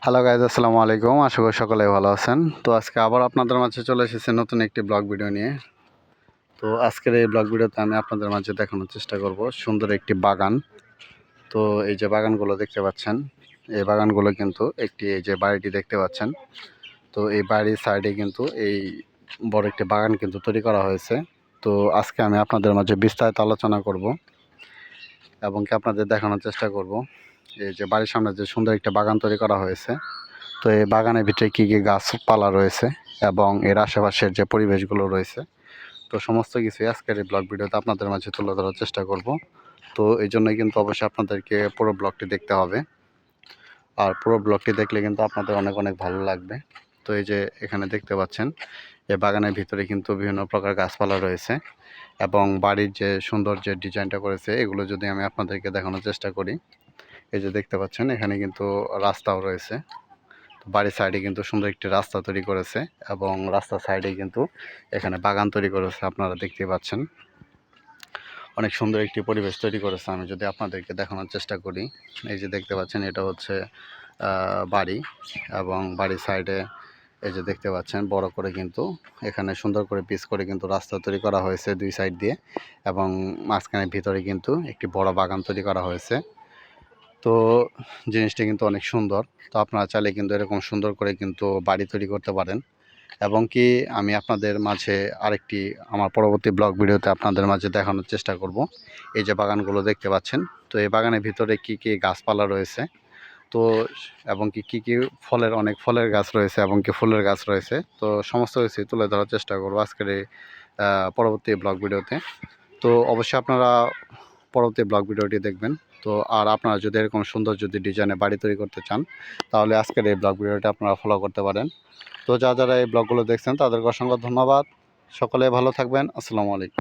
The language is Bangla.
হ্যালো গাইজ, আসসালামু আলাইকুম। আশা করি সকলে ভালো আছেন। তো আজকে আবার আপনাদের মাঝে চলে এসেছে নতুন একটি ব্লগ ভিডিও নিয়ে। তো আজকের এই ব্লগ ভিডিওতে আমি আপনাদের মাঝে দেখানোর চেষ্টা করব সুন্দর একটি বাগান। তো এই যে বাগানগুলো দেখতে পাচ্ছেন, এই বাগানগুলো কিন্তু এই যে বাড়িটি দেখতে পাচ্ছেন, তো এই বাড়ির সাইডে কিন্তু এই বড় একটি বাগান কিন্তু তৈরি করা হয়েছে। তো আজকে আমি আপনাদের মাঝে বিস্তারিত আলোচনা করব এবং কি আপনাদের দেখানোর চেষ্টা করব এই যে বাড়ির সামনে যে সুন্দর একটা বাগান তৈরি করা হয়েছে। তো এই বাগানের ভিতরে কী কী গাছপালা রয়েছে এবং এর আশেপাশের যে পরিবেশগুলো রয়েছে, তো সমস্ত কিছুই আজকের এই ব্লগ ভিডিওতে আপনাদের মাঝে তুলে ধরার চেষ্টা করব। তো এই জন্যই কিন্তু অবশ্যই আপনাদেরকে পুরো ব্লগটি দেখতে হবে, আর পুরো ব্লগটি দেখলে কিন্তু আপনাদের অনেক অনেক ভালো লাগবে। তো এই যে এখানে দেখতে পাচ্ছেন, এই বাগানের ভিতরে কিন্তু বিভিন্ন প্রকার গাছপালা রয়েছে এবং বাড়ির যে সুন্দর যে ডিজাইনটা করেছে, এগুলো যদি আমি আপনাদেরকে দেখানোর চেষ্টা করি, এই যে দেখতে পাচ্ছেন এখানে কিন্তু রাস্তাও রয়েছে। বাড়ির সাইডে কিন্তু সুন্দর একটি রাস্তা তৈরি করেছে এবং রাস্তার সাইডে কিন্তু এখানে বাগান তৈরি করেছে, আপনারা দেখতে পাচ্ছেন। অনেক সুন্দর একটি পরিবেশ তৈরি করেছে। আমি যদি আপনাদেরকে দেখানোর চেষ্টা করি, এই যে দেখতে পাচ্ছেন এটা হচ্ছে বাড়ি, এবং বাড়ির সাইডে এই যে দেখতে পাচ্ছেন বড় করে কিন্তু এখানে সুন্দর করে পিচ করে কিন্তু রাস্তা তৈরি করা হয়েছে দুই সাইড দিয়ে, এবং মাঝখানের ভিতরে কিন্তু একটি বড় বাগান তৈরি করা হয়েছে। তো জিনিসটা কিন্তু অনেক সুন্দর। তো আপনারা চাইলে কিন্তু এরকম সুন্দর করে কিন্তু বাড়ি তৈরি করতে পারেন। এবং কি আমি আপনাদের মাঝে আরেকটি আমার পরবর্তী ব্লগ ভিডিওতে আপনাদের মাঝে দেখানোর চেষ্টা করব এই যে বাগানগুলো দেখতে পাচ্ছেন। তো এই বাগানের ভিতরে কি কি গাছপালা রয়েছে, তো এবং কি কি কি অনেক ফলের গাছ রয়েছে এবং কি ফুলের গাছ রয়েছে, তো সমস্ত কিছু তুলে ধরার চেষ্টা করব আজকের এই পরবর্তী ব্লগ ভিডিওতে। তো অবশ্যই আপনারা পরবর্তী ব্লগ ভিডিওটি দেখবেন। তো আর আপনারা যদি এরকম সুন্দর যদি ডিজাইনে বাড়ি তৈরি করতে চান, তাহলে আজকের এই ব্লগ ভিডিওটি আপনারা ফলো করতে পারেন। তো যারা এই ব্লগগুলো দেখছেন তাদেরকে অসংখ্য ধন্যবাদ। সকলে ভালো থাকবেন। আসসালামু আলাইকুম।